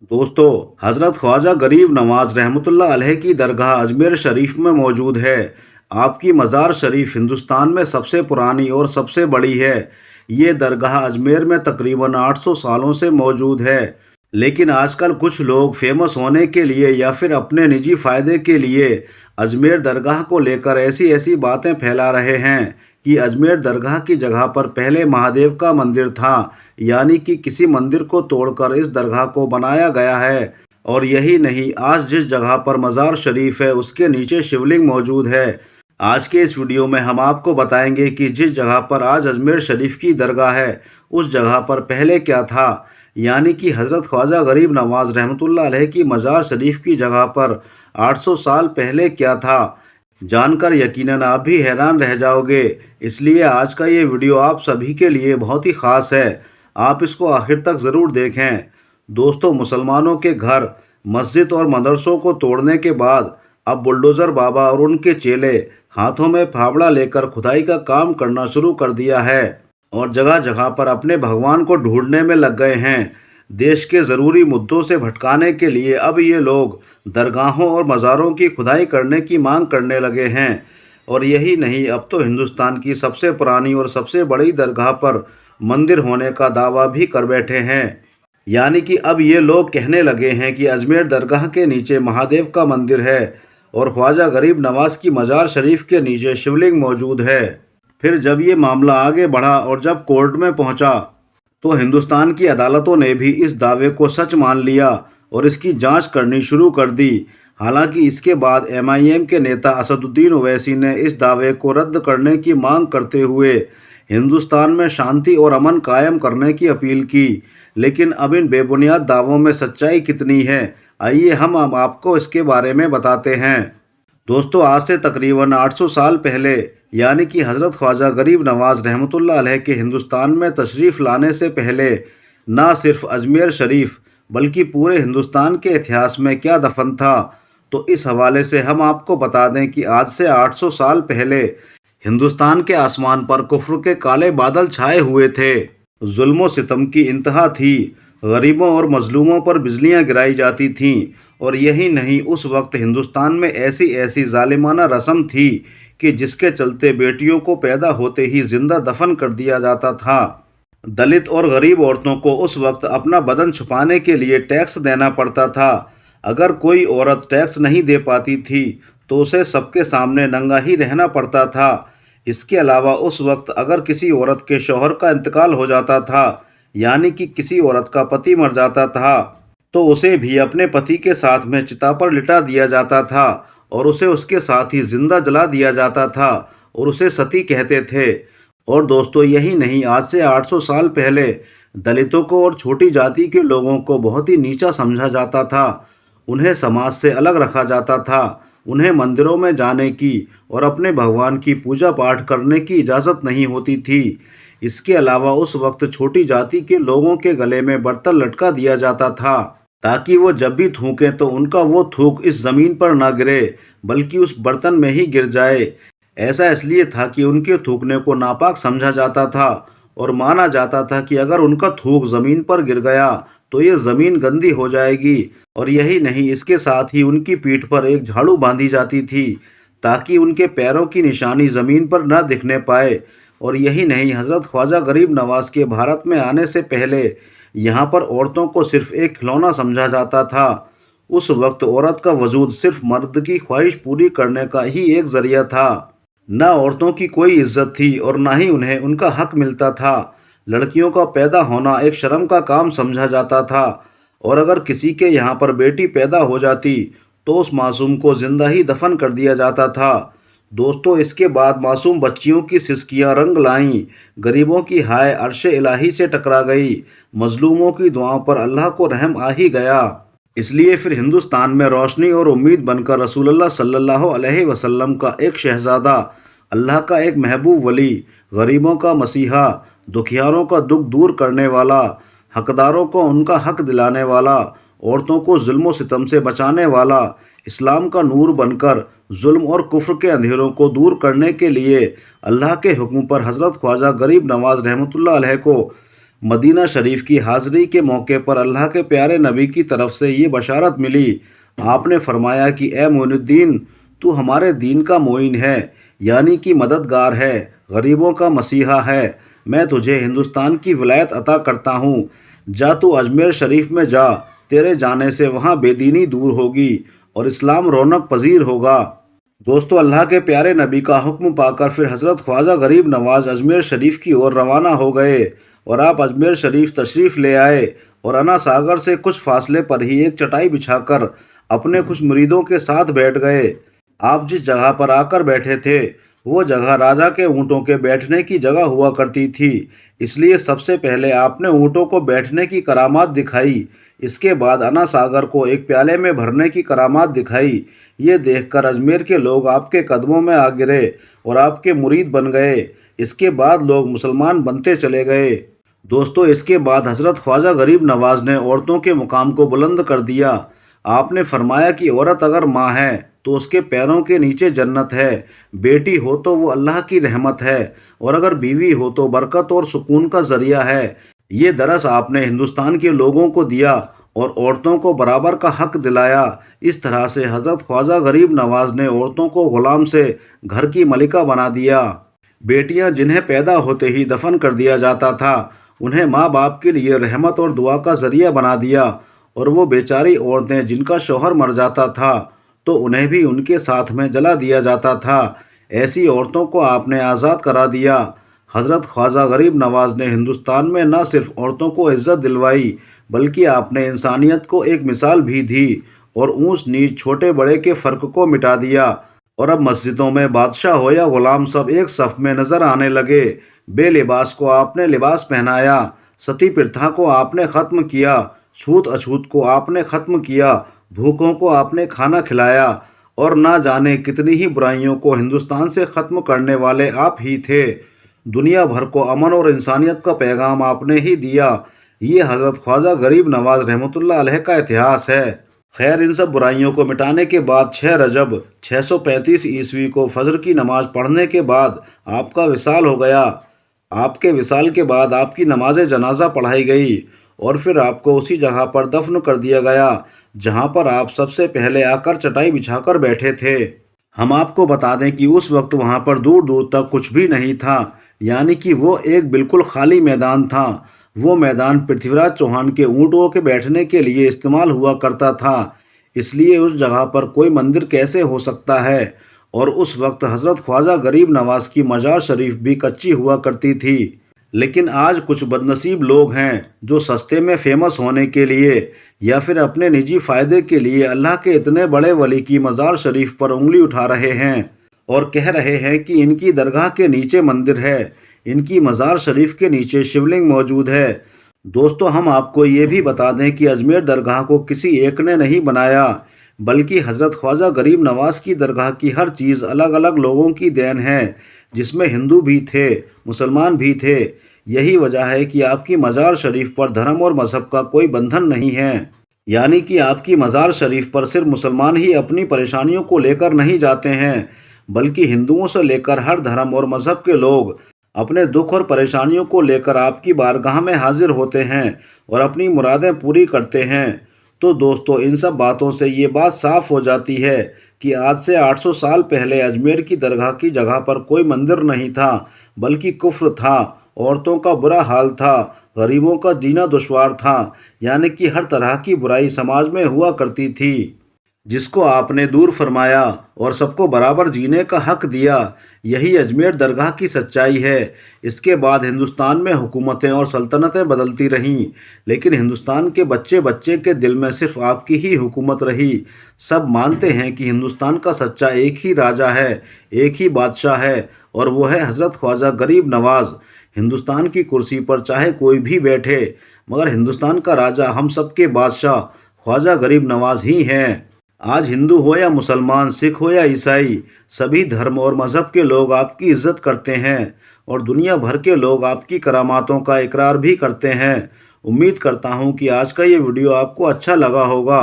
दोस्तों, हज़रत ख्वाजा गरीब नवाज रहमतुल्लाह अलैह की दरगाह अजमेर शरीफ में मौजूद है। आपकी मज़ार शरीफ हिंदुस्तान में सबसे पुरानी और सबसे बड़ी है। ये दरगाह अजमेर में तकरीबन 800 सालों से मौजूद है। लेकिन आजकल कुछ लोग फेमस होने के लिए या फिर अपने निजी फ़ायदे के लिए अजमेर दरगाह को लेकर ऐसी ऐसी बातें फैला रहे हैं कि अजमेर दरगाह की जगह पर पहले महादेव का मंदिर था, यानी कि किसी मंदिर को तोड़कर इस दरगाह को बनाया गया है। और यही नहीं, आज जिस जगह पर मज़ार शरीफ है उसके नीचे शिवलिंग मौजूद है। आज के इस वीडियो में हम आपको बताएंगे कि जिस जगह पर आज अजमेर शरीफ की दरगाह है उस जगह पर पहले क्या था, यानी कि हज़रत ख्वाजा गरीब नवाज रहमतुल्लाह अलैह की मज़ार शरीफ की जगह पर 800 साल पहले क्या था। जानकर यकीनन आप भी हैरान रह जाओगे। इसलिए आज का ये वीडियो आप सभी के लिए बहुत ही ख़ास है। आप इसको आखिर तक ज़रूर देखें। दोस्तों, मुसलमानों के घर, मस्जिद और मदरसों को तोड़ने के बाद अब बुलडोज़र बाबा और उनके चेले हाथों में फावड़ा लेकर खुदाई का काम करना शुरू कर दिया है और जगह जगह पर अपने भगवान को ढूंढने में लग गए हैं। देश के ज़रूरी मुद्दों से भटकाने के लिए अब ये लोग दरगाहों और मज़ारों की खुदाई करने की मांग करने लगे हैं। और यही नहीं, अब तो हिंदुस्तान की सबसे पुरानी और सबसे बड़ी दरगाह पर मंदिर होने का दावा भी कर बैठे हैं। यानी कि अब ये लोग कहने लगे हैं कि अजमेर दरगाह के नीचे महादेव का मंदिर है और ख्वाजा गरीब नवाज की मज़ार शरीफ के नीचे शिवलिंग मौजूद है। फिर जब ये मामला आगे बढ़ा और जब कोर्ट में पहुंचा तो हिंदुस्तान की अदालतों ने भी इस दावे को सच मान लिया और इसकी जांच करनी शुरू कर दी। हालांकि इसके बाद एमआईएम के नेता असदुद्दीन ओवैसी ने इस दावे को रद्द करने की मांग करते हुए हिंदुस्तान में शांति और अमन कायम करने की अपील की। लेकिन अब इन बेबुनियाद दावों में सच्चाई कितनी है, आइए हम अब आपको इसके बारे में बताते हैं। दोस्तों, आज से तकरीबन 800 साल पहले, यानी कि हज़रत ख्वाजा गरीब नवाज रहमतुल्लाह अलैह के हिंदुस्तान में तशरीफ़ लाने से पहले ना सिर्फ अजमेर शरीफ बल्कि पूरे हिंदुस्तान के इतिहास में क्या दफन था, तो इस हवाले से हम आपको बता दें कि आज से 800 साल पहले हिंदुस्तान के आसमान पर कुफ्र के काले बादल छाए हुए थे। जुल्म व सितम की इंतहा थी। गरीबों और मजलूमों पर बिजलियां गिराई जाती थीं। और यही नहीं, उस वक्त हिंदुस्तान में ऐसी ऐसी जालिमाना रस्म थी कि जिसके चलते बेटियों को पैदा होते ही जिंदा दफन कर दिया जाता था। दलित और गरीब औरतों को उस वक्त अपना बदन छुपाने के लिए टैक्स देना पड़ता था। अगर कोई औरत टैक्स नहीं दे पाती थी तो उसे सबके सामने नंगा ही रहना पड़ता था। इसके अलावा उस वक्त अगर किसी औरत के शौहर का इंतकाल हो जाता था, यानी कि किसी औरत का पति मर जाता था, तो उसे भी अपने पति के साथ में चिता पर लिटा दिया जाता था और उसे उसके साथ ही जिंदा जला दिया जाता था और उसे सती कहते थे। और दोस्तों, यही नहीं, आज से 800 साल पहले दलितों को और छोटी जाति के लोगों को बहुत ही नीचा समझा जाता था। उन्हें समाज से अलग रखा जाता था। उन्हें मंदिरों में जाने की और अपने भगवान की पूजा पाठ करने की इजाज़त नहीं होती थी। इसके अलावा उस वक्त छोटी जाति के लोगों के गले में बर्तन लटका दिया जाता था ताकि वो जब भी थूकें तो उनका वो थूक इस ज़मीन पर ना गिरे बल्कि उस बर्तन में ही गिर जाए। ऐसा इसलिए था कि उनके थूकने को नापाक समझा जाता था और माना जाता था कि अगर उनका थूक ज़मीन पर गिर गया तो ये ज़मीन गंदी हो जाएगी। और यही नहीं, इसके साथ ही उनकी पीठ पर एक झाड़ू बांधी जाती थी ताकि उनके पैरों की निशानी ज़मीन पर न दिखने पाए। और यही नहीं, हज़रत ख्वाजा गरीब नवाज के भारत में आने से पहले यहाँ पर औरतों को सिर्फ एक खिलौना समझा जाता था। उस वक्त औरत का वजूद सिर्फ मर्द की ख्वाहिश पूरी करने का ही एक ज़रिया था। न औरतों की कोई इज्जत थी और ना ही उन्हें उनका हक मिलता था। लड़कियों का पैदा होना एक शर्म का काम समझा जाता था और अगर किसी के यहाँ पर बेटी पैदा हो जाती तो उस मासूम को जिंदा ही दफन कर दिया जाता था। दोस्तों, इसके बाद मासूम बच्चियों की सिसकियां रंग लाईं, गरीबों की हाय अर्शे इलाही से टकरा गई, मजलूमों की दुआओं पर अल्लाह को रहम आ ही गया। इसलिए फिर हिंदुस्तान में रोशनी और उम्मीद बनकर रसूलुल्लाह सल्लल्लाहु अलैहि वसल्लम का एक शहजादा, अल्लाह का एक महबूब वली, गरीबों का मसीहा, दुखियारों का दुख दूर करने वाला, हकदारों को उनका हक दिलाने वाला, औरतों को जुल्म सितम से बचाने वाला, इस्लाम का नूर बनकर जुल्म और कुफ्र के अंधेरों को दूर करने के लिए अल्लाह के हुक्म पर हज़रत ख्वाजा गरीब नवाज रहमतुल्लाह अलैह को मदीना शरीफ की हाज़िरी के मौके पर अल्लाह के प्यारे नबी की तरफ से ये बशारत मिली। आपने फरमाया कि ए मोइनुद्दीन, तू हमारे दीन का मोइन है, यानी कि मददगार है, गरीबों का मसीहा है। मैं तुझे हिंदुस्तान की विलायत अता करता हूँ। जा तू अजमेर शरीफ में जा, तेरे जाने से वहाँ बेदीनी दूर होगी और इस्लाम रौनक पजीर होगा। दोस्तों, अल्लाह के प्यारे नबी का हुक्म पाकर फिर हज़रत ख्वाजा गरीब नवाज अजमेर शरीफ की ओर रवाना हो गए और आप अजमेर शरीफ तशरीफ़ ले आए और अना सागर से कुछ फासले पर ही एक चटाई बिछाकर अपने कुछ मुरीदों के साथ बैठ गए। आप जिस जगह पर आकर बैठे थे वो जगह राजा के ऊँटों के बैठने की जगह हुआ करती थी, इसलिए सबसे पहले आपने ऊँटों को बैठने की करामात दिखाई। इसके बाद अना सागर को एक प्याले में भरने की करामात दिखाई। ये देखकर अजमेर के लोग आपके कदमों में आ गिरे और आपके मुरीद बन गए। इसके बाद लोग मुसलमान बनते चले गए। दोस्तों, इसके बाद हज़रत ख्वाजा गरीब नवाज ने औरतों के मुकाम को बुलंद कर दिया। आपने फरमाया कि औरत अगर माँ है तो उसके पैरों के नीचे जन्नत है, बेटी हो तो वो अल्लाह की रहमत है, और अगर बीवी हो तो बरकत और सुकून का ज़रिया है। ये दरस आपने हिंदुस्तान के लोगों को दिया और औरतों को बराबर का हक दिलाया। इस तरह से हज़रत ख्वाजा गरीब नवाज ने औरतों को ग़ुलाम से घर की मलिका बना दिया। बेटियां जिन्हें पैदा होते ही दफन कर दिया जाता था, उन्हें माँ बाप के लिए रहमत और दुआ का ज़रिया बना दिया, और वो बेचारी औरतें जिनका शौहर मर जाता था तो उन्हें भी उनके साथ में जला दिया जाता था। ऐसी औरतों को आपने आज़ाद करा दिया। हज़रत ख्वाजा गरीब नवाज ने हिंदुस्तान में न सिर्फ औरतों को इज़्ज़त दिलवाई, बल्कि आपने इंसानियत को एक मिसाल भी दी और ऊंच नीच छोटे बड़े के फ़र्क को मिटा दिया। और अब मस्जिदों में बादशाह हो या ग़ुलाम सब एक सफ़ में नज़र आने लगे। बेलिबास को आपने लिबास पहनाया, सती प्रथा को आपने ख़त्म किया, छूत अछूत को आपने ख़त्म किया, भूखों को आपने खाना खिलाया, और ना जाने कितनी ही बुराइयों को हिंदुस्तान से ख़त्म करने वाले आप ही थे। दुनिया भर को अमन और इंसानियत का पैगाम आपने ही दिया। ये हज़रत ख्वाजा गरीब नवाज रहमतुल्लाह अलैह का इतिहास है। खैर, इन सब बुराइयों को मिटाने के बाद 6 रजब 635 ईस्वी को फजर की नमाज पढ़ने के बाद आपका विसाल हो गया। आपके विसाल के बाद आपकी नमाज जनाजा पढ़ाई गई और फिर आपको उसी जगह पर दफन कर दिया गया जहां पर आप सबसे पहले आकर चटाई बिछाकर बैठे थे। हम आपको बता दें कि उस वक्त वहां पर दूर दूर तक कुछ भी नहीं था, यानी कि वो एक बिल्कुल खाली मैदान था। वो मैदान पृथ्वीराज चौहान के ऊँटों के बैठने के लिए इस्तेमाल हुआ करता था, इसलिए उस जगह पर कोई मंदिर कैसे हो सकता है। और उस वक्त हज़रत ख्वाजा गरीब नवाज की मजार शरीफ भी कच्ची हुआ करती थी। लेकिन आज कुछ बदनसीब लोग हैं जो सस्ते में फेमस होने के लिए या फिर अपने निजी फ़ायदे के लिए अल्लाह के इतने बड़े वली की मज़ार शरीफ पर उंगली उठा रहे हैं और कह रहे हैं कि इनकी दरगाह के नीचे मंदिर है, इनकी मज़ार शरीफ के नीचे शिवलिंग मौजूद है। दोस्तों, हम आपको ये भी बता दें कि अजमेर दरगाह को किसी एक ने नहीं बनाया, बल्कि हज़रत ख्वाजा गरीब नवाज की दरगाह की हर चीज़ अलग अलग लोगों की देन है, जिसमें हिंदू भी थे, मुसलमान भी थे। यही वजह है कि आपकी मज़ार शरीफ पर धर्म और मज़हब का कोई बंधन नहीं है, यानी कि आपकी मज़ार शरीफ पर सिर्फ मुसलमान ही अपनी परेशानियों को लेकर नहीं जाते हैं, बल्कि हिंदुओं से लेकर हर धर्म और मज़हब के लोग अपने दुख और परेशानियों को लेकर आपकी बारगाह में हाजिर होते हैं और अपनी मुरादें पूरी करते हैं। तो दोस्तों, इन सब बातों से ये बात साफ़ हो जाती है कि आज से 800 साल पहले अजमेर की दरगाह की जगह पर कोई मंदिर नहीं था, बल्कि कुफ्र था, औरतों का बुरा हाल था, गरीबों का जीना दुश्वार था, यानी कि हर तरह की बुराई समाज में हुआ करती थी, जिसको आपने दूर फरमाया और सबको बराबर जीने का हक दिया। यही अजमेर दरगाह की सच्चाई है। इसके बाद हिंदुस्तान में हुकूमतें और सल्तनतें बदलती रहीं, लेकिन हिंदुस्तान के बच्चे बच्चे के दिल में सिर्फ आपकी ही हुकूमत रही। सब मानते हैं कि हिंदुस्तान का सच्चा एक ही राजा है, एक ही बादशाह है, और वो है हज़रत ख्वाजा गरीब नवाज। हिंदुस्तान की कुर्सी पर चाहे कोई भी बैठे, मगर हिंदुस्तान का राजा हम सब के बादशाह ख्वाजा गरीब नवाज ही हैं। आज हिंदू हो या मुसलमान, सिख हो या ईसाई, सभी धर्म और मज़हब के लोग आपकी इज़्ज़त करते हैं और दुनिया भर के लोग आपकी करामातों का इकरार भी करते हैं। उम्मीद करता हूँ कि आज का ये वीडियो आपको अच्छा लगा होगा।